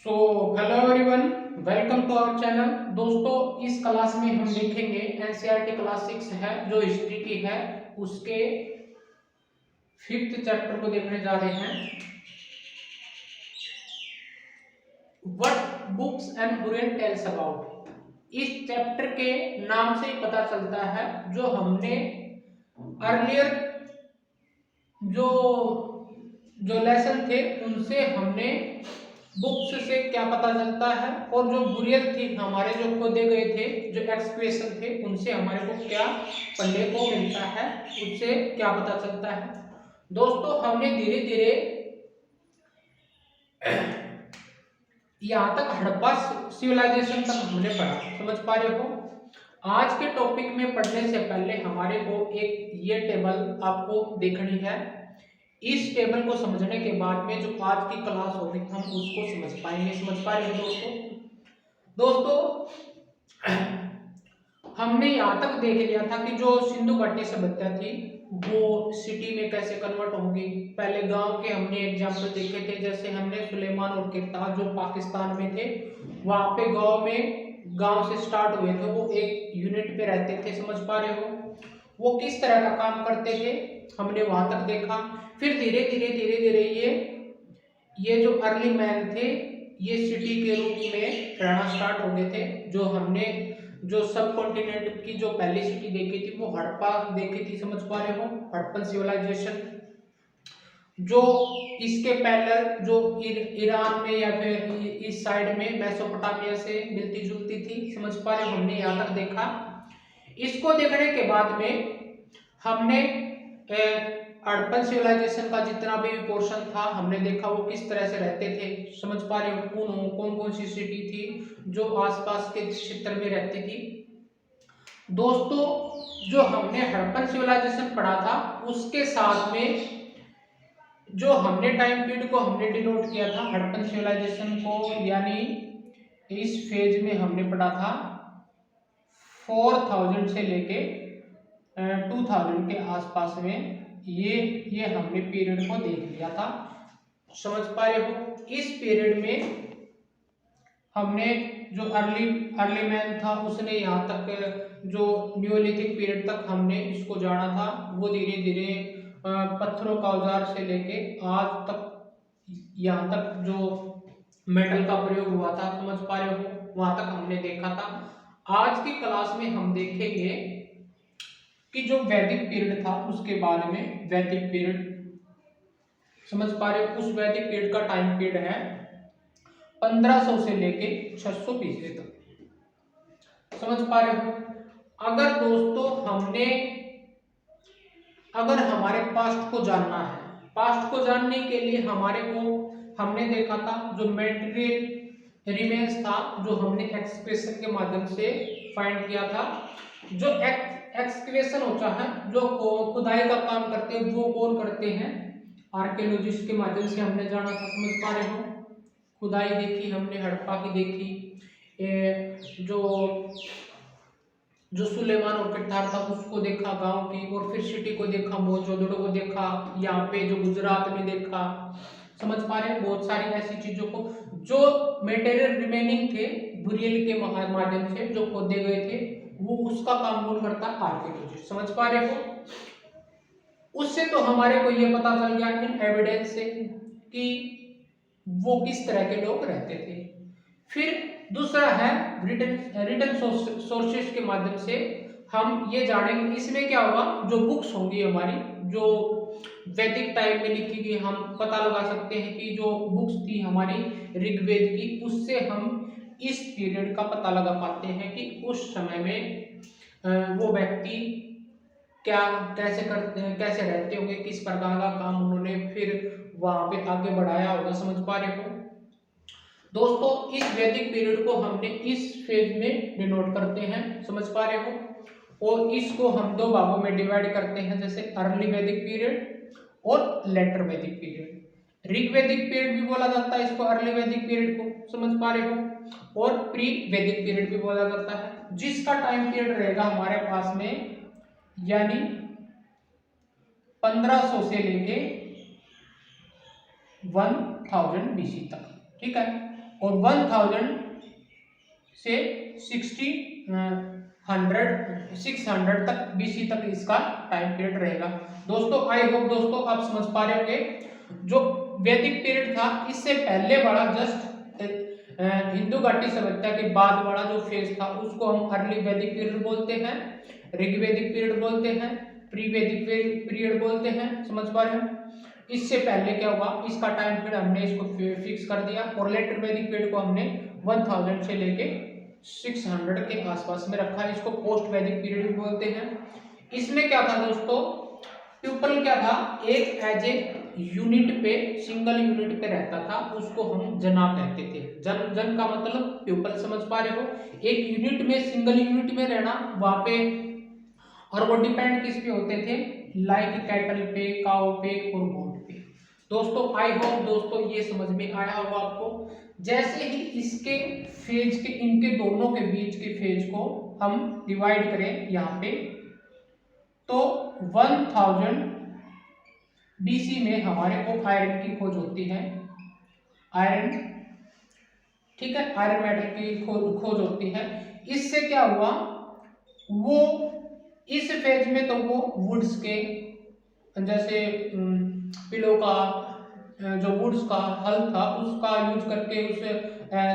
So hello everyone, welcome to our channel. दोस्तों, इस class में हम देखेंगे एनसीईआरटी क्लास 6 है जो हिस्ट्री की है, उसके 5th चैप्टर को देखने जा रहे हैं। व्हाट बुक्स एंड हुरियन टेल्स अबाउट। इस चैप्टर के नाम से ही पता चलता है, जो हमने अर्लियर जो जो लेसन थे उनसे हमने बुक्स से क्या पता चलता है, और जो बुरियत थी हमारे जो खोदे गए थे, जो एक्सक्वेशन थे, उनसे हमारे को क्या पढ़ने को मिलता है, उससे क्या पता चलता है। दोस्तों, हमने धीरे धीरे यहाँ तक हड़प्पा सिविलाइजेशन तक हमने पढ़ा, समझ पा रहे हो। आज के टॉपिक में पढ़ने से पहले हमारे को एक ये टेबल आपको देखनी है। इस टेबल को समझने के बाद में जो आज की क्लास होगी हम उसको समझ पाएंगे। समझ पा रहे हो दोस्तों, हमने यहाँ तक देख लिया था कि जो सिंधु घाटी सभ्यता थी वो सिटी में कैसे कन्वर्ट होगी। पहले गांव के हमने एग्जाम्पल देखे थे, जैसे हमने सुलेमान और किरताज जो पाकिस्तान में थे, वहां पे गांव से स्टार्ट हुए थे, वो एक यूनिट पे रहते थे। समझ पा रहे हो, वो किस तरह का काम करते थे, हमने वहां तक देखा। फिर धीरे धीरे ये जो अर्ली मैन थे, ये सिटी के रूप में रहना स्टार्ट हो गए थे। जो हमने जो सब कॉन्टिनेंट की जो पहली सिटी देखी थी वो हड़प्पा देखी थी। समझ पा रहे हो, हड़प्पन सिविलाइजेशन। जो इसके पैरेलल जो ईरान में या फिर इस साइड में मेसोपोटामिया से मिलती जुलती थी। समझ पा रहे हो, हमने यहाँ तक देखा। इसको देखने के बाद में हमने हड़प्पन सिविलाइजेशन का जितना भी पोर्शन था हमने देखा, वो किस तरह से रहते थे। समझ पा रहे हो, कौन कौन सी सिटी थी जो आसपास के क्षेत्र में रहती थी। दोस्तों, जो हमने हड़प्पन सिविलाइजेशन पढ़ा था उसके साथ में जो हमने टाइम पीरियड को हमने डिनोट किया था हड़प्पन सिविलाइजेशन को, यानी इस फेज में हमने पढ़ा था 4000 से लेके 2000 के आसपास में। ये हमने पीरियड को देख लिया था। समझ पा रहे हो, इस पीरियड में हमने जो अर्ली मैन था उसने यहाँ तक जो न्यूलिथिक पीरियड तक हमने इसको जाना था। वो धीरे धीरे पत्थरों का औजार से लेके आज तक, यहाँ तक जो मेटल का प्रयोग हुआ था, समझ पा रहे हो, वहां तक हमने देखा था। आज की क्लास में हम देखेंगे कि जो वैदिक पीरियड था उसके बारे में। वैदिक पीरियड समझ पा रहे हो, उस वैदिक पीरियड का टाइम पीरियड है 1500 से लेके 600 BC तक। समझ पा रहे हो। अगर दोस्तों अगर हमारे पास्ट को जानना है, पास्ट को जानने के लिए हमने देखा था जो मेटेरियल रिमेन्स था, जो हमने एक्सक्वेशन के माध्यम से फाइंड किया था। जो एक्सक्वेशन होता है, जो खुदाई का काम करते हैं, वो कौन करते हैं? आर्कियोलॉजिस्ट के माध्यम से हमने जाना था। समझ पा रहे हो, खुदाई देखी हमने, हड़प्पा की देखी, जो सुलेमान और किरतार था उसको देखा गांव की, और फिर सिटी को देखा, मोहनजोदड़ो को देखा, यहाँ पे जो गुजरात में देखा। समझ पा रहे हैं, बहुत सारी ऐसी चीजों को जो मटेरियल रिमेनिंग थे बुरियल के माध्यम से जो खोदे गए थे, वो उसका काम कौन करता? आर्कियोलॉजिस्ट। समझ पा रहे हो, उससे तो हमारे को ये पता चल गया इन एविडेंस से कि वो किस तरह के लोग रहते थे। फिर दूसरा है रिटन सोर्सेस के माध्यम से हम ये जानेंगे। इसमें क्या होगा, जो बुक्स होंगी हमारी जो वैदिक टाइम में लिखी गई, हम पता लगा सकते हैं कि जो बुक्स थी हमारी ऋग्वेद की, उससे हम इस पीरियड का पता लगा पाते हैं कि उस समय में वो व्यक्ति क्या कैसे रहते होंगे, किस प्रकार का काम उन्होंने फिर वहां पे आगे बढ़ाया होगा। समझ पा रहे हो दोस्तों, इस वैदिक पीरियड को हमने इस फेज में डिनोट करते हैं। समझ पा रहे हो, और इसको हम दो भागों में डिवाइड करते हैं, जैसे अर्ली वैदिक पीरियड और लेटर वैदिक पीरियड। ऋग वैदिक पीरियड भी बोला जाता है इसको, अर्ली वैदिक पीरियड को। समझ पा रहे हो, और प्री वैदिक पीरियड भी बोला जाता है, जिसका टाइम पीरियड रहेगा हमारे पास में, यानी 1500 से लेके 1000 BC तक। ठीक है, और 1000 से 600 तक BC तक इसका टाइम पीरियड रहेगा। दोस्तों आई होप दोस्तों आप समझ पा रहे होंगे। जो वैदिक पीरियड था इससे पहले वाला जस्ट हिंदू घाटी सभ्यता के बाद वाला जो फेज था उसको हम अर्ली वैदिक पीरियड बोलते हैं, ऋग्वैदिक पीरियड बोलते हैं, प्री वैदिक पीरियड बोलते हैं। समझ पा रहे हैं। इससे पहले क्या हुआ, इसका टाइम पीरियड हमने इसको फिक्स कर दिया और लेटर वैदिक पीरियड को हमने 1000 से लेके 600 के आसपास में रखा है। इसको पोस्ट वैदिक पीरियड भी बोलते हैं। इसमें क्या था दोस्तों, पीपल क्या था, एक एज ए यूनिट पे, सिंगल यूनिट पे रहता था, उसको हम जना कहते थे। जन का मतलब पीपल, समझ पा रहे हो। एक यूनिट में, सिंगल यूनिट में रहना वहां पे, और वो डिपेंड किस पे होते थे, लाइक कैटल पे, काउ पे और गोट पे। दोस्तों आई होप दोस्तों ये समझ में आया होगा आपको। जैसे ही इसके फेज के, इनके दोनों के बीच के फेज को हम डिवाइड करें यहाँ पे, तो 1000 BC में हमारे को आयरन की खोज होती है। आयरन, ठीक है, आयरन मेटल की खोज होती है। इससे क्या हुआ, वो इस फेज में तो वो वुड्स के, जैसे पिलो का जो वुड्स का हल था उसका यूज करके उस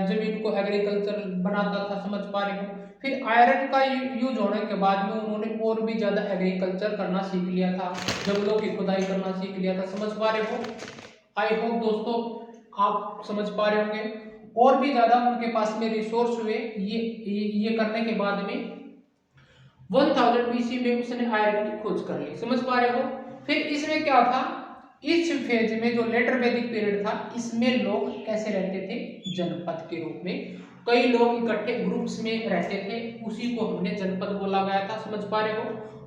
जमीन को एग्रीकल्चर बनाता था। समझ पा रहे हो। फिर आयरन का यूज होने के बाद में उन्होंने और भी ज्यादा एग्रीकल्चर करना सीख लिया था, जंगलों की खुदाई करना सीख लिया था। समझ पा रहे हो। आई होप दोस्तों आप समझ पा रहे होंगे। और भी ज्यादा उनके पास में रिसोर्स हुए ये करने के बाद में 1000 BC में उसने आयरन की खोज कर ली। समझ पा रहे हो। फिर इसमें क्या था, इस फेज में जो लेटर वैदिक पीरियड था इसमें लोग कैसे रहते थे, जनपद के रूप में। कई लोग इकट्ठे ग्रुप्स में रहते थे, उसी को हमने जनपद बोला गया था। समझ पा रहे हो।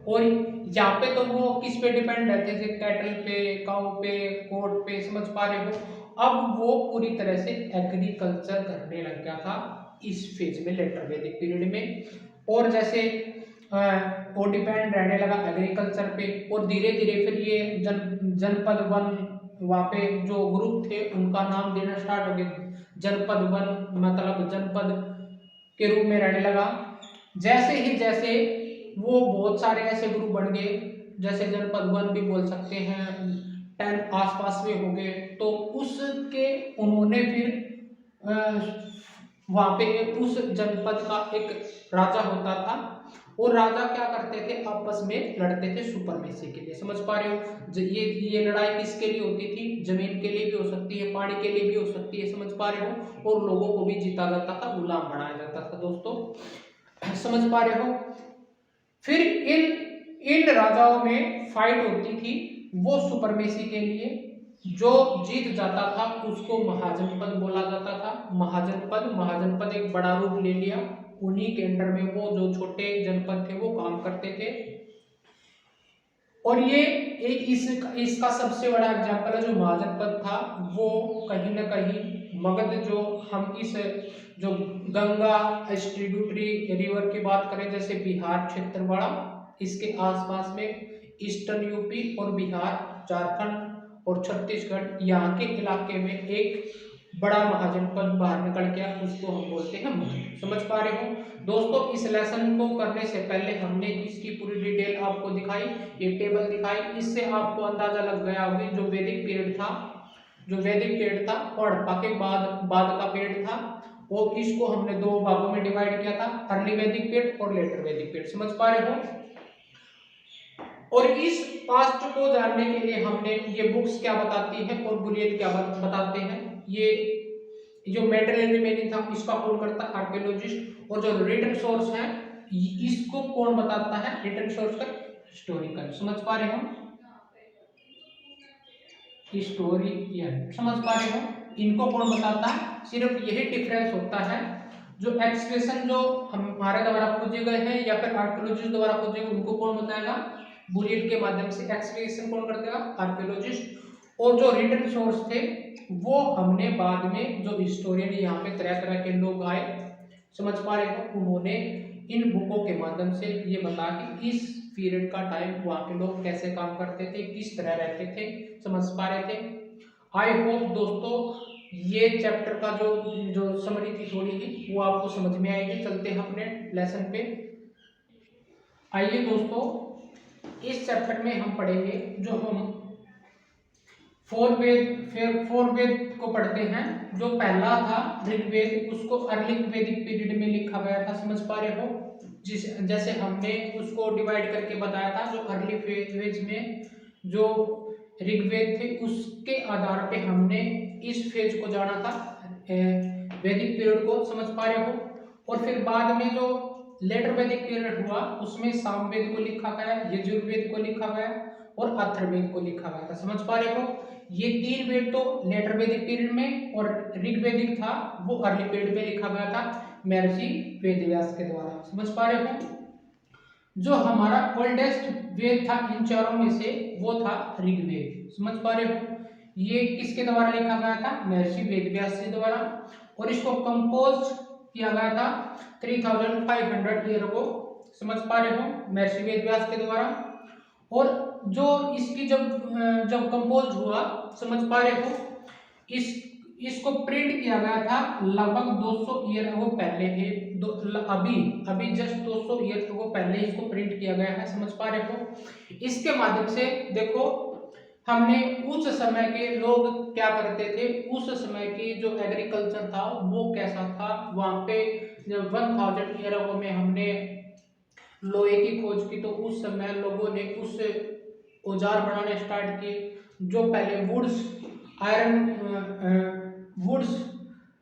और यहाँ पे तो वो किस पे डिपेंड रहते थे, कैटल पे, काउ पे, गोट पे। समझ पा रहे हो। अब वो पूरी तरह से एग्रीकल्चर करने लग गया था इस फेज में, लेटर वैदिक पीरियड में। और जैसे वो डिपेंड रहने लगा एग्रीकल्चर पे, और धीरे धीरे फिर ये जनपद वन, वहाँ पे जो ग्रुप थे उनका नाम देना स्टार्ट हो गया, जनपद वन मतलब जनपद के रूप में रहने लगा। जैसे वो बहुत सारे ऐसे ग्रुप बन गए, जैसे जनपद वन भी बोल सकते हैं, 10 आसपास में हो गए। तो उसके उन्होंने फिर वहां पे उस जनपद का एक राजा होता था, और राजा क्या करते थे, आपस में लड़ते थे सुपरमेसी के लिए। समझ पा रहे हो। ये लड़ाई किसके लिए होती थी, जमीन के लिए भी हो सकती है, पानी के लिए भी हो सकती है। समझ पा रहे हो। और लोगों को भी जीता जाता था, गुलाम बनाया जाता था। दोस्तों समझ पा रहे हो। फिर इन राजाओं में फाइट होती थी, वो सुपरमेसी के लिए। जो जीत जाता था उसको महाजनपद बोला जाता था। महाजनपद एक बड़ा रूप ले लिया। उन्हीं के अंडर में वो जो छोटे जनपद थे वो काम करते थे। और ये एक इसका सबसे बड़ा एग्जांपल है जो महाजनपद था, वो कहीं ना कहीं मगध, जो हम इस जो गंगा ट्रिब्यूटरी रिवर की बात करें, जैसे बिहार क्षेत्र वाला, इसके आसपास में ईस्टर्न यूपी और बिहार, झारखंड और छत्तीसगढ़, यहाँ के इलाके में एक बड़ा महाजनपद बाहर निकल गया, उसको हम बोलते हैं मगध। समझ पा रहे हो। दोस्तों इस लेसन को करने से पहले हमने इसकी पूरी डिटेल आपको दिखाई, ये टेबल दिखाई। इससे आपको अंदाजा लग गया होगा जो वैदिक पीरियड था और हड़प्पा के बाद का पीरियड था, और इसको हमने दो भागों में डिवाइड किया था, अर्ली वैदिक पीरियड और लेटर वैदिक पीरियड। समझ पा रहे हो। और इस पास्ट को जानने के लिए हमने ये बुक्स क्या बताती है और बुलियन क्या बताते हैं। ये जो मेटेरियल रिमेनिंग था इसका कौन करता है, आर्कियोलॉजिस्ट। और जो रिटन सोर्स है इसको कौन बताता है, रिटन सोर्स का हिस्टोरिकल। समझ पा रहे हो, हिस्टोरियन। समझ पा रहे हो। इनको कौन बताता है, सिर्फ यही डिफरेंस होता है। जो एक्सप्रेशन जो हमारे द्वारा खोजे गए हैं या फिर आर्कियोलॉजिस्ट द्वारा खोजे गए उनको कौन बताएगा, बुलियन के माध्यम से। एक्सप्रेशन कौन कर देगा, आर्कियोलॉजिस्ट। और जो रिटन सोर्स थे वो हमने बाद में, जो हिस्टोरियन यहाँ पे तरह तरह के लोग आए, समझ पा रहे हो, उन्होंने इन बुकों के माध्यम से ये बता कि इस पीरियड का टाइम वहाँ के लोग कैसे काम करते थे, किस तरह रहते थे। समझ पा रहे थे। आई होप दोस्तों ये चैप्टर का जो जो समरी थी थोड़ी ही वो आपको समझ में आएगी। चलते हैं अपने लेसन पे। आइए दोस्तों, इस चैप्टर में हम पढ़ेंगे, जो हम फोर वेद को पढ़ते हैं। जो पहला था ऋग्वेद, उसको अर्ली वैदिक पीरियड में लिखा गया था, समझ पा रहे हो। जिस जैसे हमने उसको डिवाइड करके बताया था, जो अर्ली फेज में जो ऋग्वेद थे उसके आधार पे हमने इस फेज को जाना था, वैदिक पीरियड को, समझ पा रहे हो। और फिर बाद में जो लेटर वैदिक पीरियड हुआ उसमें सामवेद को लिखा गया, यजुर्वेद को लिखा गया और अथर्ववेद को लिखा गया था, समझ पा रहे हो। ये तीन वेद तो लेटर वैदिक पीरियड में और ऋग्वेदिक था वो अर्ली पीरियड में लिखा गया था महर्षि वेदव्यास के द्वारा, समझ पा रहे हो। जो हमारा ओल्डेस्ट वेद था इन चारों में से वो था ऋग्वेद, समझ पा रहे हो। ये किसके द्वारा लिखा गया था? महर्षि वेदव्यास के द्वारा। और इसको कंपोज किया गया था 3500 ईयर को, समझ पा रहे हो, महर्षि वेदव्यास के द्वारा। और जो इसकी जब कंपोज हुआ, समझ पा रहे हो, इसको प्रिंट किया गया था लगभग 200 ईयर अगो पहले है। अभी जस्ट 200 ईयर अगो पहले इसको प्रिंट किया गया है, समझ पा रहे हो। इसके माध्यम से देखो, हमने उस समय के लोग क्या करते थे, उस समय की जो एग्रीकल्चर था वो कैसा था, वहां पे 1000 ईयर अगो में हमने लोहे की खोज की, तो उस समय लोगों ने उस औजार बनाने स्टार्ट किए। जो पहले वुड्स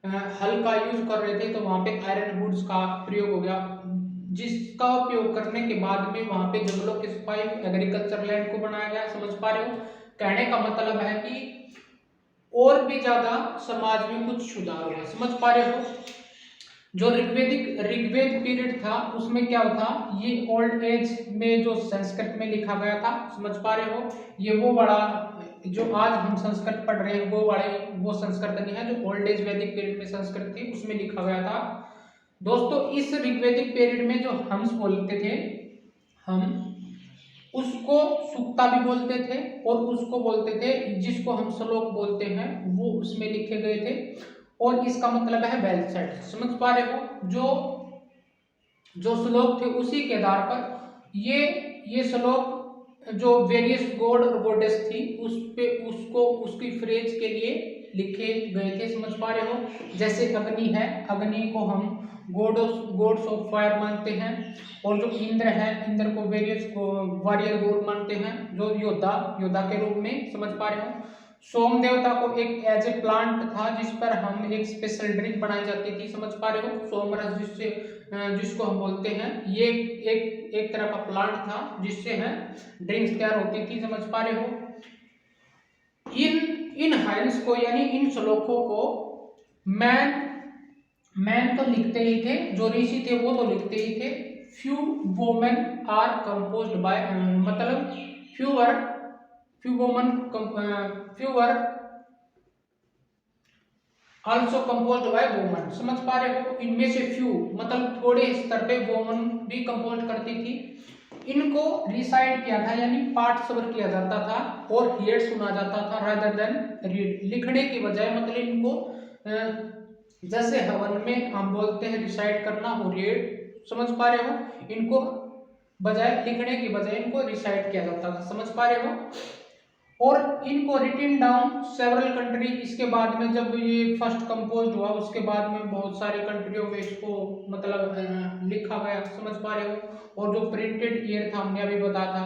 हल का यूज कर रहे थे, तो वहां पे आयरन वुड्स का प्रयोग हो गया, जिसका उपयोग करने के बाद में वहां पे जंगलों के सफाई, एग्रीकल्चर लैंड को बनाया गया, समझ पा रहे हो। कहने का मतलब है कि और भी ज्यादा समाज में कुछ सुधार हुआ, समझ पा रहे हो। जो ऋग्वेद पीरियड था उसमें क्या था, ये ओल्ड एज में जो संस्कृत में लिखा गया था, समझ पा रहे हो। ये वो बड़ा जो आज हम संस्कृत पढ़ रहे हैं वो संस्कृत नहीं है, जो ओल्ड एज वैदिक पीरियड में संस्कृत थी उसमें लिखा गया था। दोस्तों, इस ऋग्वेदिक पीरियड में जो हंस बोलते थे, हम उसको सुक्ता भी बोलते थे, और उसको बोलते थे, जिसको हम श्लोक बोलते हैं, वो उसमें लिखे गए थे। और इसका मतलब है वेल सेट, समझ पा रहे हो। जो श्लोक थे उसी के आधार पर ये श्लोक जो वेरियस गॉड और गॉडेस थी उस पे उसको उसकी फ्रेज के लिए लिखे गए थे, समझ पा रहे हो। जैसे अग्नि है, अग्नि को हम गॉड्स ऑफ फायर मानते हैं। और जो इंद्र है, इंद्र को वेरियस वॉरियर गॉड मानते हैं, जो योद्धा के रूप में, समझ पा रहे हो। सोम देवता को एक एज ए प्लांट था जिस पर हम एक स्पेशल ड्रिंक बनाई जाती थी, समझ पा रहे हो। सोमरस जिसको हम बोलते हैं, ये एक तरह का प्लांट था जिससे है ड्रिंक्स तैयार होती थी, समझ पा रहे हो। इन हाइंस को यानी इन श्लोकों को मैन तो लिखते ही थे, जो ऋषि थे वो तो लिखते ही थे। Few women are composed by, मतलब few women fewer also composed by women, समझ पा रहे हो। इनमें से फ्यू मतलब थोड़े स्तर पे वोमन भी कंपोज करती थी। इनको रिसाइड किया था यानी पाठ स्वर किया जाता था और हियर सुना जाता था रादर देन रीड, लिखने की बजाय। मतलब इनको जैसे हवन में हम बोलते हैं रिसाइड करना और रीड, समझ पा रहे हो, इनको बजाय लिखने की बजाय इनको रिसाइड किया जाता था, समझ पा रहे हो। और इनको रिटन डाउन सेवरल कंट्री, इसके बाद में जब ये फर्स्ट कंपोज हुआ उसके बाद में बहुत सारे कंट्रियों में इसको मतलब लिखा गया, समझ पा रहे हो। और जो प्रिंटेड ईयर था हमने अभी बताया था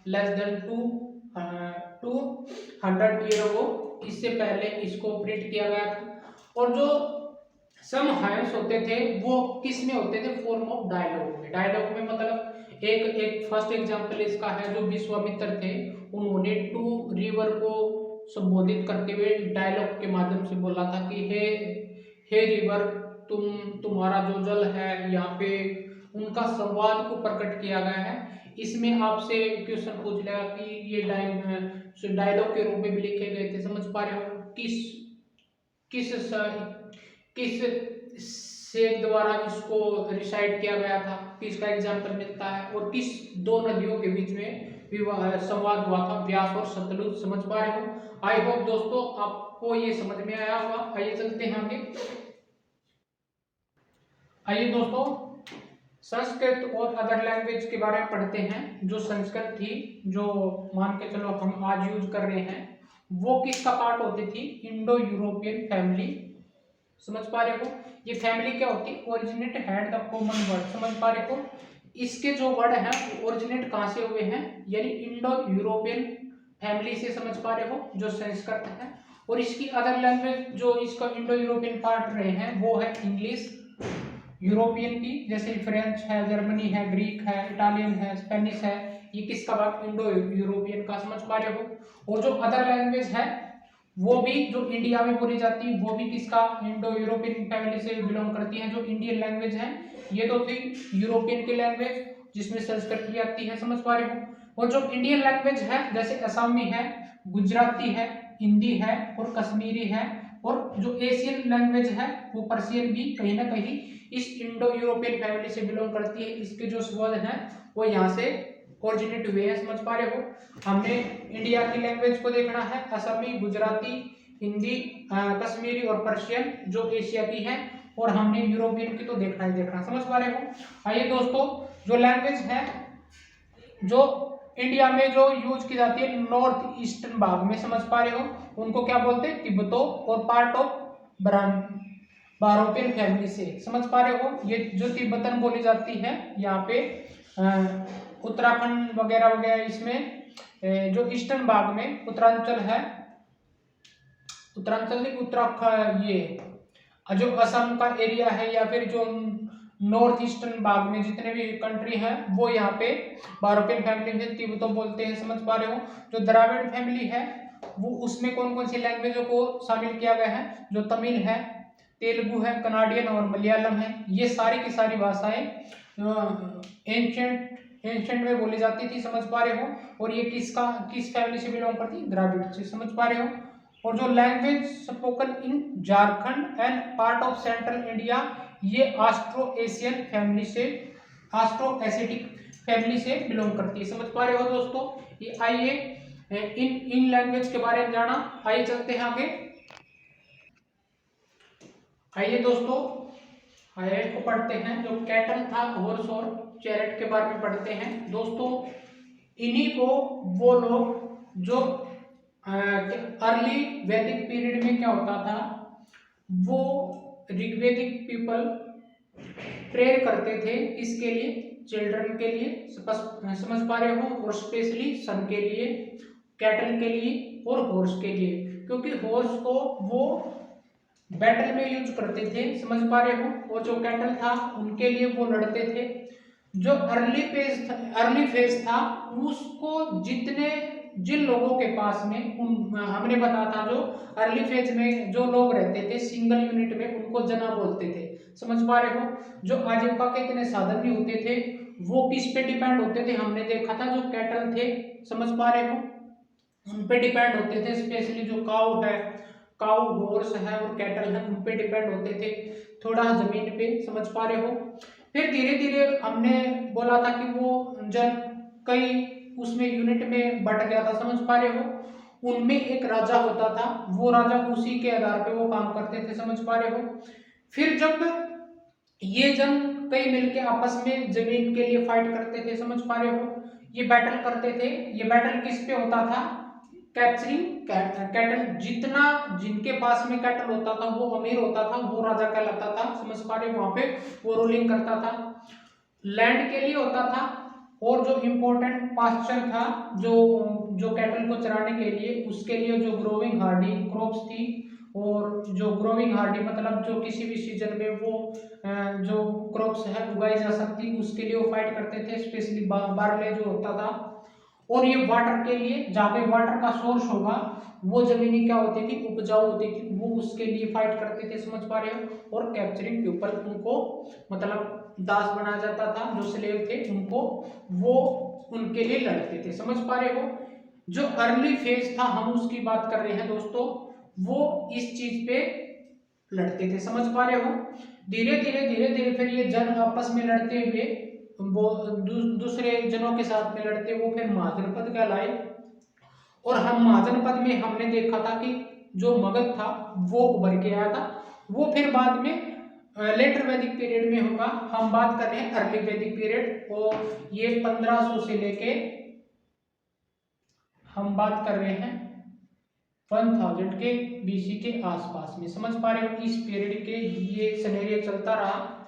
लेस देन 200 ईयर हो, इससे पहले इसको प्रिंट किया गया था। और जो सम हायर्स होते थे वो किस में होते थे, फॉर्म ऑफ डायलॉग में। डायलॉग में मतलब एक फर्स्ट एग्जांपल इसका है, जो विश्वामित्र थे उन्होंने टू रिवर को संबोधित करते हुए डायलॉग के माध्यम से बोला था कि हे रिवर, तुम्हारा जो जल है यहाँ पे, उनका संवाद को प्रकट किया गया है। इसमें आपसे क्वेश्चन पूछ लेगा कि ये डायलॉग के रूप में भी लिखे गए थे, समझ पा रहे हो। किस शेख द्वारा इसको रिसाइट किया गया था, किसका एग्जाम्पल मिलता है, और किस दो नदियों के बीच में संवाद हुआ था व्यास और सतलुज। समझ पा रहे हो? आई होप दोस्तों आपको ये समझ में आया होगा। आइए चलते हैं आगे। आइए दोस्तों संस्कृत और अदर लैंग्वेज के बारे में पढ़ते हैं। जो संस्कृत थी, जो मान के चलो हम आज यूज कर रहे हैं, वो किसका पार्ट होती थी? Indo European family. समझ पा रहे हो? ये फैमिली क्या होती है? Originate had the common word. समझ पा रहे हो? इसके जो वर्ड हैं ओरिजिनेट कहाँ से हुए हैं? यानी इंडो यूरोपियन फैमिली से। समझ पा रहे हो? जो संस्कृत है। और इसकी अदर लैंग्वेज जो इसका इंडो यूरोपियन पार्ट रहे हैं वो है इंग्लिश यूरोपियन की, जैसे फ्रेंच है, जर्मनी है, ग्रीक है, इटालियन है, स्पेनिश है। ये किसका भाग? इंडो यूरोपियन का। समझ पा रहे हो? और जो अदर लैंग्वेज है वो भी जो इंडिया में बोली जाती है वो भी किसका? इंडो यूरोपियन फैमिली से बिलोंग करती है। जो इंडियन लैंग्वेज है ये तो थी यूरोपियन की लैंग्वेज जिसमें संस्कृत भी आती है। समझ पा रहे हो? और जो इंडियन लैंग्वेज है जैसे असमी है, गुजराती है, हिंदी है और कश्मीरी है। और जो एशियन लैंग्वेज है वो पर्शियन भी कहीं ना कहीं इस इंडो यूरोपियन फैमिली से बिलोंग करती है। इसके जो शब्द हैं वो यहाँ से ओरिजिनेट हुए हैं। समझ पा रहे हो? हमने इंडिया की लैंग्वेज को देखना है, असमी, गुजराती, हिंदी, कश्मीरी और पर्शियन जो एशिया की है। और हमने यूरोपियन की तो देखना ही देखना। समझ पा रहे हो? आइए दोस्तों जो लैंग्वेज है जो इंडिया में जो यूज की जाती है नॉर्थ ईस्टर्न भाग में, समझ पा रहे हो, उनको क्या बोलते हैं? तिब्बतो और पार्ट ऑफ बारोपियन फैमिली से। समझ पा रहे हो? ये जो तिब्बतन बोली जाती है यहाँ पे उत्तराखंड वगैरह वगैरह, इसमें जो ईस्टर्न भाग में उत्तरांचल है, उत्तरांचल नहीं, उत्तराखंड, ये जो असम का एरिया है या फिर जो नॉर्थ ईस्टर्न भाग में जितने भी कंट्री है वो यहाँ पे बारोपियन फैमिली में तिब्बतो बोलते हैं। समझ पा रहे हो? जो द्राविड़ फैमिली है वो उसमें कौन कौन सी लैंग्वेजों को शामिल किया गया है? जो तमिल है, तेलुगु है, कनाडियन और मलयालम है। ये सारी की सारी भाषाएं एंशिएंट में बोली जाती थी। समझ पा रहे हो? और ये किस फैमिली से बिलोंग करती है? द्राविड़ से। समझ पा रहे हो? और जो language spoken in Jharkhand and part of central India, ये ऑस्ट्रो एशियन फैमिली से, ऑस्ट्रो एसिटिक फैमिली से बिलोंग करती है। समझ पा रहे हो दोस्तों? ये आइए इन लैंग्वेज के बारे में जाना। आइए चलते हैं आगे। आइए दोस्तों आइए को पढ़ते हैं। जो कैटल था, हॉर्स और चैरेट के बारे में पढ़ते हैं दोस्तों। इन्हीं को वो लोग जो अर्ली वैदिक पीरियड में क्या होता था, वो ऋग्वेदिक पीपल प्रेयर करते थे इसके लिए, चिल्ड्रन के लिए। समझ पा रहे हो? और स्पेशली सन के लिए, कैटल के लिए और हॉर्स के लिए, क्योंकि हॉर्स को वो बैटल में यूज करते थे। समझ पा रहे हो? और जो कैटल था उनके लिए वो लड़ते थे। जो अर्ली फेज था उसको जिन लोगों के पास में हमने बताया था, जो अर्ली फेज में जो लोग रहते थे सिंगल यूनिट में, उनको जना बोलते थे। समझ पा रहे हो? जो आजीविका के इतने साधन भी होते थे वो किस पे डिपेंड होते थे? हमने देखा था जो कैटल थे, समझ पा रहे हो, उन पे डिपेंड होते थे। स्पेशली जो काऊ हॉर्स है और कैटल है, उन पे डिपेंड होते थे थोड़ा जमीन पे। समझ पा रहे हो? फिर धीरे धीरे हमने बोला था कि वो जन कई उसमें यूनिट में बट गया था। समझ पा रहे हो? उनमें एक राजा होता था, वो राजा उसी के आधार पे वो काम करते थे। समझ पा रहे हो? फिर जब ये जन कई मिलके आपस में जमीन के लिए फाइट करते थे, समझ पा रहे हो, ये बैटल करते थे। ये बैटल किस पे होता था? Capturing cattle. जितना जिनके पास में कैटल होता था वो अमीर होता था, वो राजा कहलाता था। समझ पा रहे हो? वहां पे वो रूलिंग करता था। लैंड के लिए होता था। और जो इम्पोर्टेंट पास्चर था जो जो कैटल को चराने के लिए, उसके लिए जो ग्रोविंग हार्डी क्रॉप्स थी, और जो ग्रोविंग हार्डी मतलब जो किसी भी सीजन में वो जो क्रॉप्स है उगाई जा सकती, उसके लिए वो फाइट करते थे। स्पेशली बार्ले जो होता था। और ये वाटर के लिए, जहाँ पे वाटर का सोर्स होगा वो जमीनी क्या होती थी? उपजाऊ होती थी, वो उसके लिए फाइट करते थे। समझ पा रहे हो? और कैप्चरिंग पीपल, उनको मतलब दास बनाया जाता था, जो स्लेव थे उनको, वो उनके लिए लड़ते थे। समझ पा रहे हो? जो अर्ली फेज था हम उसकी बात कर रहे हैं दोस्तों, वो इस चीज पे लड़ते थे। समझ पा रहे हो? धीरे धीरे फिर ये जन आपस में लड़ते हुए वो दूसरे जनों के साथ में लड़ते, वो फिर महाजनपद कहलाए। और हम महाजनपद में हमने देखा था कि जो मगध था वो उभर के आया था, वो फिर बाद में लेटर वैदिक पीरियड में होगा। हम बात कर रहे हैं अर्ली वैदिक पीरियड, और ये 1500 से लेके हम बात कर रहे हैं 1000 के बीसी के आसपास में। समझ पा रहे हो, इस पीरियड के ये सिनेरियो चलता रहा।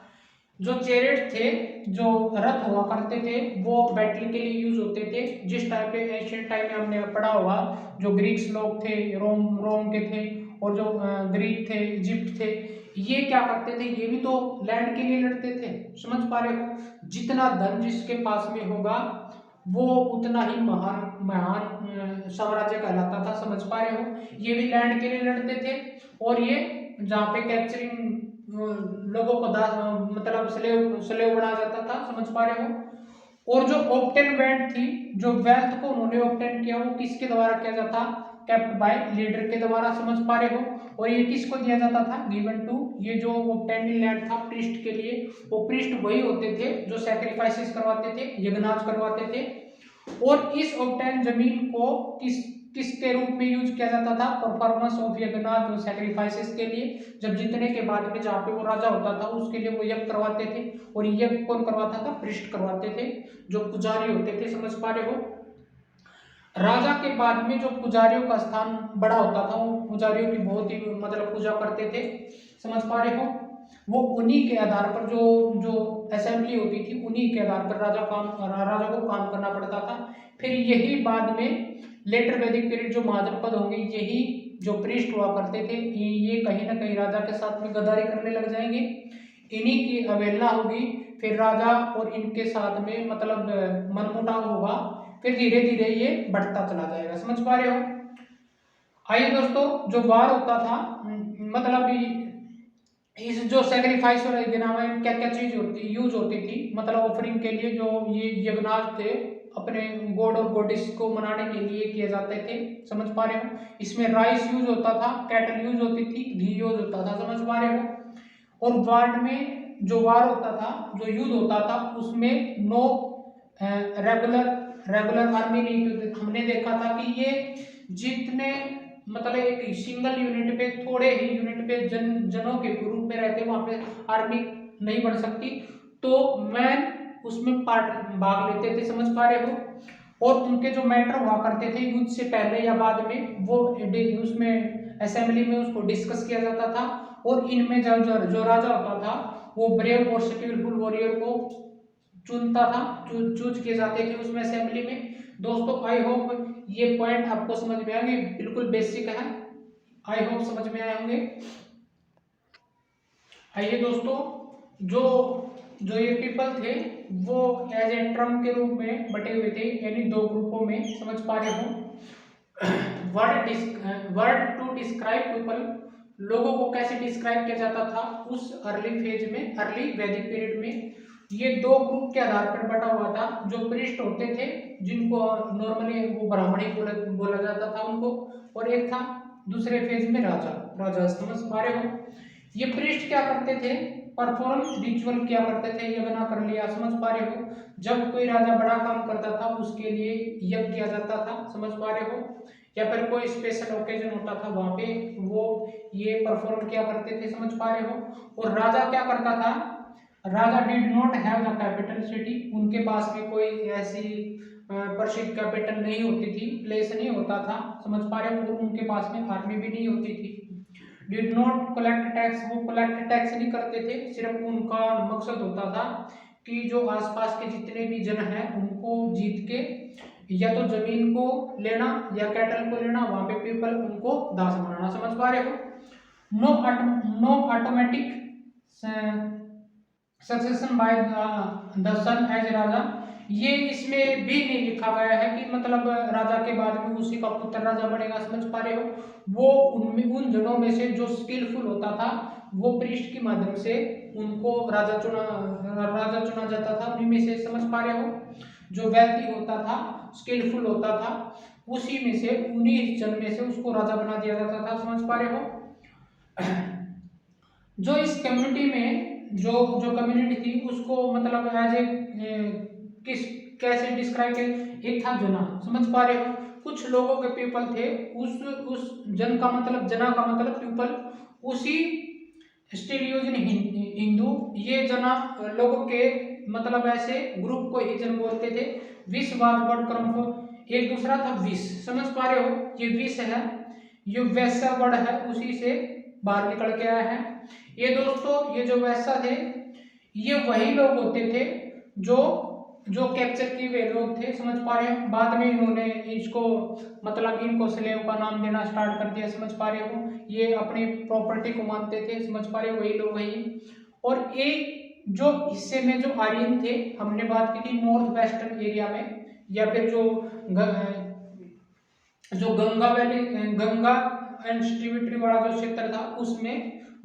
जो चैरियट थे, जो रथ हुआ करते थे, वो बैटल के लिए यूज होते थे। जिस टाइम पे एशियंट टाइम में हमने पढ़ा हुआ, जो ग्रीक्स लोग थे, रोम के थे, और जो ग्रीक थे, इजिप्ट थे, ये क्या करते थे, ये भी तो लैंड के लिए लड़ते थे। समझ पा रहे हो, जितना धन जिसके पास में होगा वो उतना ही महान महान साम्राज्य कहलाता था। समझ पा रहे हो, ये भी लैंड के लिए लड़ते थे, और ये जहाँ पे कैप्चरिंग लोगों को मतलब स्लेव बनाया जाता था। समझ पा रहे हो। और जो ऑब्टेन वेल्थ थी, जो वेल्थ को उन्होंने ऑब्टेन किया, वो किसके द्वारा किया जाता, केप्ट बाय लीडर के द्वारा। समझ पा रहे हो, और ये किसको दिया जाता था, गिवन टू, ये जो ऑब्टेन लैंड था प्रीस्ट के लिए, वो प्रीस्ट वही होते थे जो सैक्रिफाइसेस करवाते थे, यज्ञनाज करवाते थे। और इस ऑब्टेन जमीन को किसके रूप में यूज किया जाता था, परफॉर्मेंस ऑफ यज्ञनाज और सैक्रिफाइसेस के लिए। जब जीतने के बाद में जहाँ पे वो राजा होता था उसके लिए वो यज्ञ करवाते थे, और यज्ञ कौन करवाता था, प्रीस्ट करवाते थे, जो पुजारी होते थे। समझ पा रहे हो, राजा के बाद में जो पुजारियों का स्थान बड़ा होता था, वो पुजारियों की बहुत ही मतलब पूजा करते थे। समझ पा रहे हो, वो उन्हीं के आधार पर जो जो असेंबली होती थी, उन्हीं के आधार पर राजा को काम करना पड़ता था। फिर यही बाद में लेटर वैदिक पीरियड जो महाजनपद होंगे, यही जो प्रीस्ट हुआ करते थे, ये कहीं ना कहीं राजा के साथ में गद्दारी करने लग जाएंगे, इन्हीं की अवहेलना होगी। फिर राजा और इनके साथ में मतलब मनमुटाव होगा, फिर धीरे धीरे ये बढ़ता चला जाएगा। समझ पा रहे हो। आइए दोस्तों, जो वार होता था, मतलब इस जो सेक्रीफाइस और यज्ञ में क्या क्या चीज यूज होती थी, मतलब ऑफरिंग के लिए जो ये यज्ञनाज थे अपने गॉड और गॉडेस को मनाने के लिए किए जाते थे। समझ पा रहे हो, इसमें राइस यूज होता था, कैटल यूज होती थी, घी यूज होता था। समझ पा रहे हो। और वार में जो वार होता था, जो युद्ध होता था, उसमें नो रेगुलर आर्मी नहीं होती। हमने देखा था कि ये जितने मतलब एक सिंगल यूनिट पे, थोड़े ही यूनिट पे जनों के ग्रुप में रहते, वहां पे आर्मी नहीं बन सकती, तो मैन उसमें भाग लेते थे। समझ पा रहे हो। और उनके जो मैटर हुआ करते थे युद्ध से पहले या बाद में, वो उसमें असेंबली में उसको डिस्कस किया जाता था। और इनमें जो राजा होता था, वो ब्रेव और स्किलफुल वॉरियर को चुनता था, चूज किए जाते थे उसमें असेंबली में। दोस्तों आई होप ये पॉइंट आपको समझ में आएंगे, बिल्कुल बेसिक है, आई होप समझ में आए होंगे। आइए दोस्तों, जो जो ये पीपल थे वो एज ए ट्रम के रूप में बटे हुए थे, यानी दो ग्रुपों में। समझ पा रहे हो। वर्ड टू डिस्क्राइब पीपल, लोगों को कैसे डिस्क्राइब किया जाता था उस अर्ली फेज में, अर्ली वैदिक पीरियड में। ये दो ग्रुप के आधार पर बटा हुआ था। जो प्रीस्ट होते थे, जिनको नॉर्मली वो ब्राह्मण ही बोला जाता था उनको, और एक था दूसरे फेज में राजा। समझ पा रहे हो। ये प्रीस्ट क्या करते थे, परफॉर्म रिचुअल किया करते थे, यज्ञ कर लिया। समझ पा रहे हो, जब कोई राजा बड़ा काम करता था उसके लिए यज्ञ किया जाता था। समझ पा रहे हो, या फिर कोई स्पेशल ओकेजन होता था वहां पे वो ये परफॉर्म किया करते थे। समझ पा रहे हो। और राजा क्या करता था, raja did not have the capital city, उनके पास में कोई ऐसी प्रसिद्ध कैपिटल नहीं होती थी, प्लेस नहीं होता था। समझ पा रहे हो। और उनके पास में आर्मी भी नहीं होती थी। डिड नॉट कलेक्ट टैक्स, वो कलेक्ट टैक्स नहीं करते थे। सिर्फ उनका मकसद होता था कि जो आसपास के जितने भी जन हैं उनको जीत के या तो जमीन को लेना या कैटल को लेना, वहां पे पीपल उनको दास बनाना। समझ पा रहे हो। No automatic succession by the son as raja, ये इसमें भी नहीं लिखा गया है कि मतलब राजा के बाद में उसी का पुत्र राजा बनेगा। समझ पा रहे हो। वो उनमें उन जनों में से जो स्किलफुल होता था, वो प्रीस्ट के माध्यम से उनको राजा चुना जाता था उन्हीं में से। समझ पा रहे हो। जो वेल्थी होता था, स्किलफुल होता था, उसी में से, उन्हीं जन में से उसको राजा बना दिया जाता था। समझ पा रहे हो। जो इस कम्युनिटी में जो जो कम्युनिटी थी उसको मतलब एज ए किस कैसे डिस्क्राइब किया, एक था जना, समझ पा रहे हो, कुछ लोगों के पीपल थे, उस जन का मतलब जना का मतलब पीपल, उसी स्टिल यूज इन हिंदू, ये जना लोगों के मतलब ऐसे ग्रुप को ही जन बोलते थे। विश वाज वर्ड क्रम को, एक दूसरा था विश, समझ पा रहे हो, ये विश है, ये वैसा वर्ड है, उसी से बाहर निकल के आया है। ये दोस्तों ये जो वैसा थे ये वही लोग होते थे जो जो कैप्चर किए हुए लोग थे, समझ पा रहे हो। बाद में इन्होंने इसको मतलब इनको स्लेव का नाम देना स्टार्ट कर दिया, समझ पा रहे हो, ये अपनी प्रॉपर्टी को मानते थे, समझ पा रहे हो, वही लोग वही। और एक जो हिस्से में जो आर्यन थे, हमने बात की थी नॉर्थ वेस्टर्न एरिया में, या फिर जो Ganga valley, Ganga and tributary वाला जो क्षेत्र था, उसमें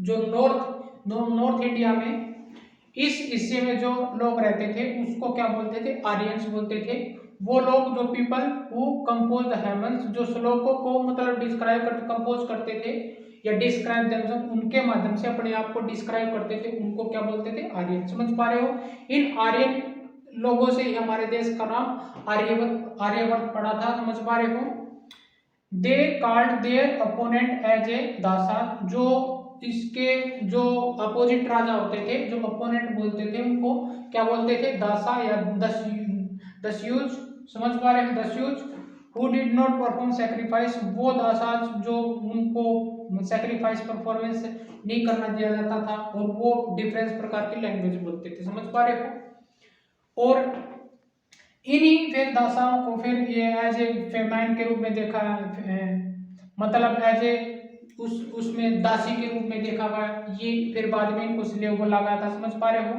जो नॉर्थ इंडिया में इस हिस्से में जो लोग रहते थे उसको क्या बोलते थे, आर्यंस बोलते थे। वो लोग जो पीपल हु कंपोज द हेमन्स, जो श्लोकों को मतलब डिस्क्राइब कर कंपोज करते थे या डिस्क्राइब देमसेल्व्स, उनके माध्यम से अपने आप को डिस्क्राइब करते थे, उनको क्या बोलते थे, आर्यन, समझ पा रहे हो। इन आर्यन लोगों से ही हमारे देश का नाम आर्यवर्त पड़ा था, समझ पा रहे हो। They called their opponent as a Dasa, जो इसके जो अपोजिट राजा होते थे, जो अपोनेंट बोलते थे, उनको क्या बोलते थे, दासा या दस्यूज, समझ पा रहे हैं, Dasyus. Who did not perform sacrifice, वो दासा जो उनको सेक्रीफाइस परफॉर्मेंस नहीं करना दिया जाता था, और वो डिफरेंस प्रकार की लैंग्वेज बोलते थे, समझ पा रहे हो। और इन्हीं फिर दासाओं को फिर ये एज ए फेमाइन के रूप में देखा, मतलब एज ए उसमें दासी के रूप में देखा गया। ये फिर बाद में इनको स्लेव बोला गया था, समझ पा रहे हो।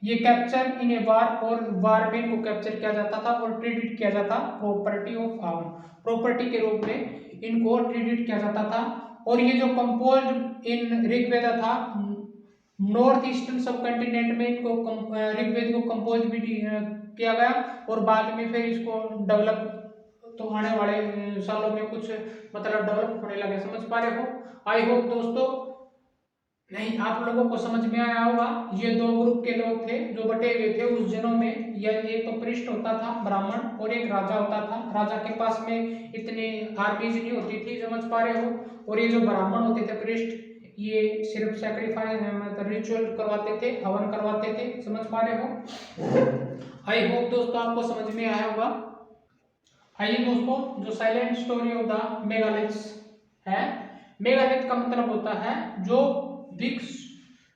ये कैप्चर इन ए वार, और वार में इनको कैप्चर किया जाता था और ट्रीट किया जाता प्रॉपर्टी ऑफ आर्म, प्रॉपर्टी के रूप में इनको ट्रीट किया जाता था। और ये जो कंपोज्ड इन ऋग्वेद था, नॉर्थ ईस्टर्न सब कंटिनेंट में इनको ऋग्वेद को कंपोज भी किया गया, और बाद में फिर इसको डेवलप तो आने वाले सालों में कुछ मतलब डेवलप होने लगे, समझ पा रहे हो। आई होप दोस्तों नहीं आप लोगों को समझ में आया होगा। ये दो ग्रुप के लोग थे जो बटे हुए थे उस जनों में, यह एक तो पृष्ठ होता था ब्राह्मण, और एक राजा होता था। राजा के पास में इतनी आर्मीज नहीं होती थी, समझ पा रहे हो। और ये जो ब्राह्मण होते थे पृष्ठ, ये सिर्फ सैक्रिफाइस मतलब रिचुअल करवाते थे, हवन करवाते थे, समझ पा रहे हो। आई होप दोस्तों आपको समझ में आया होगा। आइए दोस्तों, जो silent story of the megaliths है, मेगालिथ का मतलब होता है जो बिग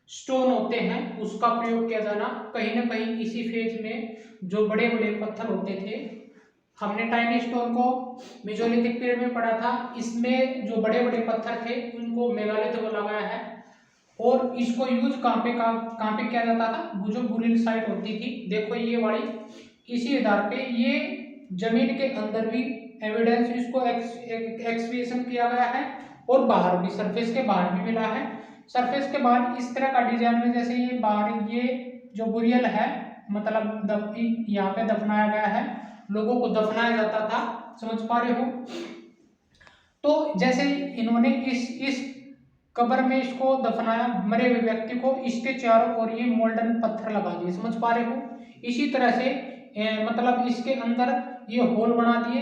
स्टोन होते हैं उसका प्रयोग किया जाना। कहीं ना कहीं इसी फेज में जो बड़े बड़े पत्थर होते थे, हमने टाइनी स्टोन को मेसोलिथिक पीरियड में पढ़ा था, इसमें जो बड़े बड़े पत्थर थे उनको मेगालिथ बोला गया है। और इसको यूज कहाँ पे किया जाता था, जो बुरिल साइट होती थी, देखो ये वाली, इसी आधार पे ये जमीन के अंदर भी एविडेंस इसको एक्सपीएशन किया गया है, और बाहर भी, सरफेस के बाहर भी मिला है। सरफेस के बाहर इस तरह का डिजाइन में, जैसे ये बाहर ये जो बुरियल है मतलब यहाँ पे दफनाया गया है, लोगों को दफनाया जाता था, समझ पा रहे हो। तो जैसे इन्होंने इस कब्र में इसको दफनाया मरे हुए व्यक्ति को, इसके चारों ओर ये मोल्डन पत्थर लगा दिए, समझ पा रहे हो। इसी तरह से मतलब इसके अंदर ये होल बना दिए,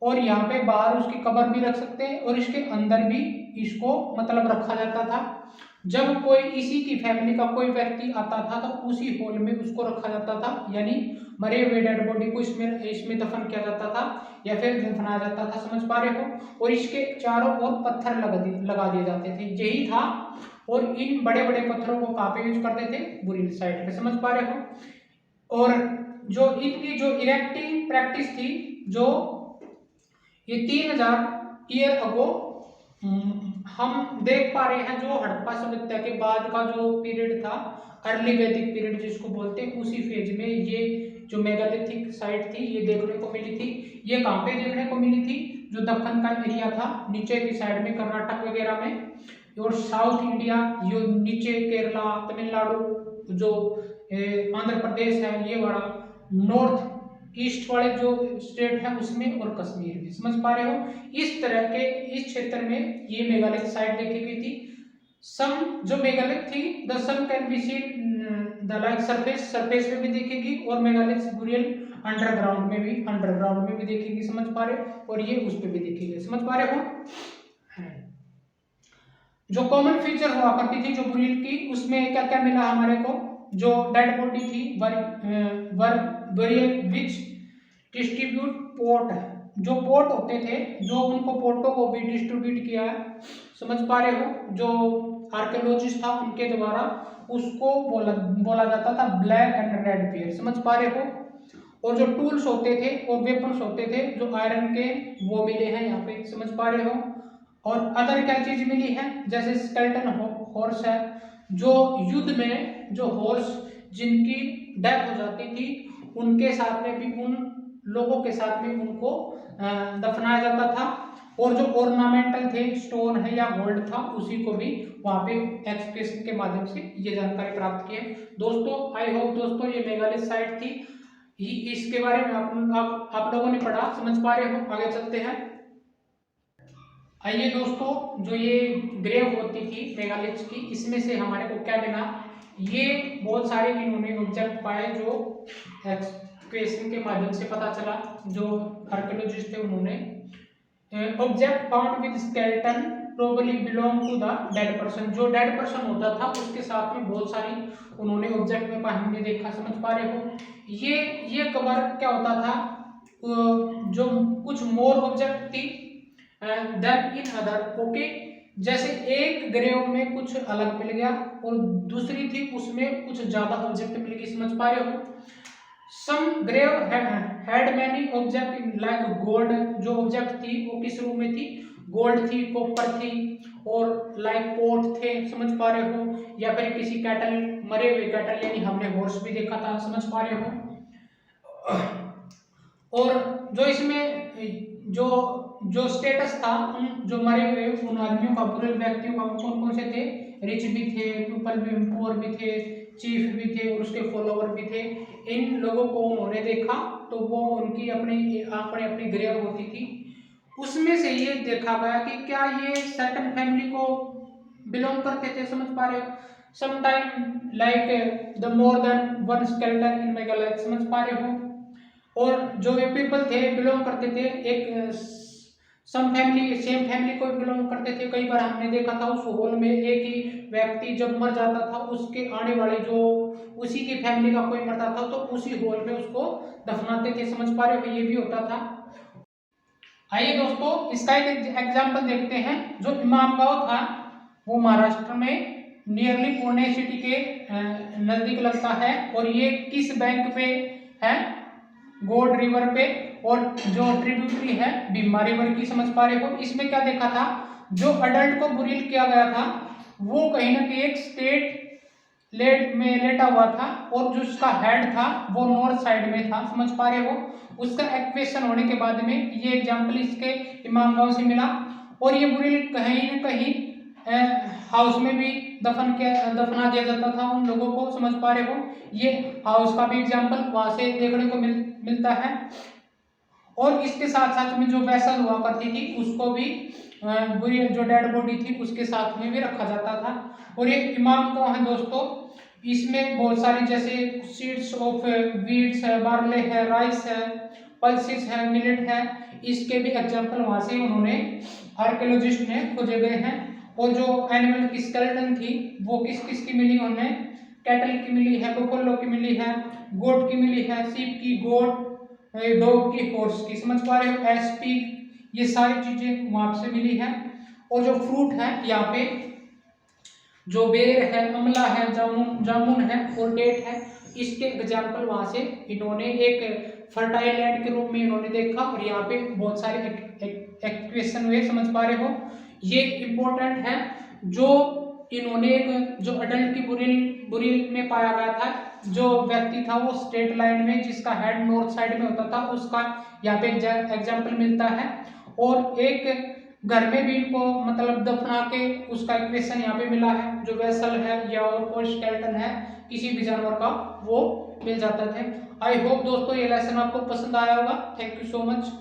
और यहाँ पे बाहर उसकी कब्र भी रख सकते हैं, और इसके अंदर भी इसको मतलब रखा जाता था। जब कोई इसी की फैमिली का कोई व्यक्ति आता था तो उसी होल में उसको रखा जाता था, यानी मरे हुए डेड बॉडी को इसमें दफन किया जाता था या फिर दफनाया जाता था, समझ पा रहे हो। और इसके चारों ओर पत्थर लगा दिए जाते थे, यही था। और इन बड़े बड़े पत्थरों को कहाँ पे यूज करते थे, बुरिल साइट पे, समझ पा रहे हो। और जो इनकी जो इरेक्टिंग प्रैक्टिस थी, जो ये 3000 ईयर अगो हम देख पा रहे हैं, जो हड़प्पा सभ्यता के बाद का जो पीरियड था, अर्ली वैदिक पीरियड जिसको बोलते हैं, उसी फेज में ये जो मेगालिथिक साइट थी ये देखने को मिली थी। ये कहाँ पे देखने को मिली थी, जो दक्कन का एरिया था नीचे की साइड में, कर्नाटक वगैरह में, और साउथ इंडिया जो नीचे केरला, तमिलनाडु, जो आंध्र प्रदेश है ये वाला, नॉर्थ ईस्ट वाले जो स्टेट है उसमें, और कश्मीर में, समझ पा रहे हो। इस तरह के इस क्षेत्र में ये मेगालिथ साइट देखी गई थी। सम जो मेगालिथ थी, the sun can be seen the like surface में भी देखेगी, और मेगालिथ बुरियल अंडरग्राउंड में भी देखेगी, समझ पा रहे हो, और ये उस पे भी देखेगी, समझ पा रहे हो। जो कॉमन फीचर हुआ करती थी जो बुरियल की, उसमें क्या क्या मिला हमारे को, जो डेड बॉडी थी बुरियल विच डिस्ट्रीब्यूट पोर्ट, जो पोर्ट होते थे, जो उनको पोर्टों को भी डिस्ट्रीब्यूट किया है, समझ पा रहे हो, जो आर्कियोलॉजिस्ट था उनके द्वारा उसको बोला जाता था ब्लैक एंड रेड पेयर, समझ पा रहे हो। और जो टूल्स होते थे और वेपन्स होते थे जो आयरन के, वो मिले हैं यहाँ पे, समझ पा रहे हो। और अदर क्या चीज मिली है, जैसे स्केलेटन हॉर्स है, जो युद्ध में जो हॉर्स जिनकी डेथ हो जाती थी उनके साथ में भी, उन लोगों के साथ में उनको दफनाया जाता था। और जो ऑर्नामेंटल थे, स्टोन है या गोल्ड था, उसी को भी वहां पे एक्सप्रेशन के माध्यम से ये जानकारी प्राप्त की है। दोस्तों आई होप दोस्तों ये मेगालिथ साइट थी, इसके बारे में आप लोगों ने पढ़ा, समझ पा रहे हो। आगे चलते हैं। आइए दोस्तों, जो ये ग्रेव होती थी मेगालिथ की, इसमें से हमारे को क्या मिला, ये बहुत सारे इन्होंने ऑब्जेक्ट पाए जो एक्सक्वेशन के माध्यम से पता चला, जो आर्कियोलॉजिस्ट थे उन्होंने object found with skeleton probably belong to the dead person, जो डेड पर्सन होता था उसके साथ में बहुत सारी उन्होंने ऑब्जेक्ट में हमने देखा, समझ पा रहे हो। ये कवर क्या होता था, जो कुछ मोर ऑब्जेक्ट थी देन इन अदर, ओके, जैसे एक ग्रेव में कुछ अलग मिल गया और दूसरी थी उसमें कुछ ज्यादा ऑब्जेक्ट मिल गई, समझ पा रहे हो। Some grave had many object in like gold, जो ऑब्जेक्ट थी वो किस रूप में थी, गोल्ड थी, कॉपर थी, और लाइक पोर्ट थे, समझ पा रहे हो, या फिर किसी कैटल, मरे हुए कैटल, यानी हमने हॉर्स भी देखा था, समझ पा रहे हो। और जो इसमें जो स्टेटस था उन जो मरे हुए उन आदमियों का, पूरे व्यक्तियों का, कौन कौन से थे, रिच भी थे, पीपल भी, पुअर भी थे, चीफ भी थे, और उसके फॉलोवर भी थे। इन लोगों को उन्होंने देखा तो वो उनकी अपनी अपनी ग्रेव होती थी, उसमें से ये देखा गया कि क्या ये सर्टेन फैमिली को बिलोंग करते थे, समझ पा रहे हो। Sometime like the more than one skeleton in megalith, समझ पा रहे हो। और जो ये पीपल थे बिलोंग करते थे एक सेम फैमिली को बिलोंग करते थे। कई बार हमने देखा था उस हॉल में एक ही व्यक्ति जब मर जाता था, उसके आने वाले जो उसी की फैमिली का कोई मरता था तो उसी हॉल में उसको दफनाते थे, समझ पा रहे हो, ये भी होता था। आइए दोस्तों इसका एक एग्जाम्पल देखते हैं। जो इमामगांव था वो महाराष्ट्र में नियरली पुणे सिटी के नजदीक लगता है, और ये किस बैंक पे है, गोड रिवर पे, और जो ट्रिब्यूटरी है भीमा रिवर की, समझ पा रहे हो। इसमें क्या देखा था, जो अडल्ट को बुरील किया गया था वो कहीं ना कहीं एक स्टेट लेट में लेटा हुआ था, और जो उसका हेड था वो नॉर्थ साइड में था, समझ पा रहे हो। उसका एक्वेशन होने के बाद में ये एग्जाम्पल इसके इमामगांव से मिला, और ये बुरील कहीं न कहीं हाउस में भी दफना दिया जाता था उन लोगों को, समझ पा रहे हो। ये हाउस का भी एग्जाम्पल वहां से देखने को मिलता है। और इसके साथ साथ में जो वैसल हुआ करती थी उसको भी बुरी जो डेड बॉडी थी उसके साथ में भी रखा जाता था। और ये इमामगांव है दोस्तों, इसमें बहुत सारी जैसे सीड्स ऑफ वीट्स है, बार्ले है, राइस है, पल्सेस है, मिलेट है, इसके भी एग्जाम्पल वहां से उन्होंने आर्कियोलॉजिस्ट ने खोजे गए हैं। और जो एनिमल की स्केलेटन थी वो किस किस की मिली, उन्हें कैटल की मिली है, बफेलो की मिली है, गोट की मिली है, सीप की, गोट, डॉग की, हॉर्स की, समझ पा रहे हो, एसपी, ये सारी चीजें वहां से मिली है। और जो फ्रूट है यहाँ पे, जो बेर है, अमला है, जामुन है और डेट है, इसके एग्जाम्पल वहां से इन्होंने एक फर्टाइल लैंड के रूप में इन्होंने देखा, और यहाँ पे बहुत सारे एक्सप्रेशन हुए, समझ पा रहे हो। ये इंपॉर्टेंट है। जो इन्होंने एक जो अडल्ट की बुरील में पाया गया था, जो व्यक्ति था वो स्ट्रेट लाइन में, जिसका हेड नॉर्थ साइड में होता था, उसका यहाँ पे एग्जाम्पल मिलता है। और एक घर में भी इनको मतलब दफना के उसका इक्वेशन यहाँ पे मिला है, जो वेसल है या और कोई स्केलेटन है किसी भी जानवर का, वो मिल जाता था। आई होप दोस्तों ये लेसन आपको पसंद आया होगा। Thank you so much.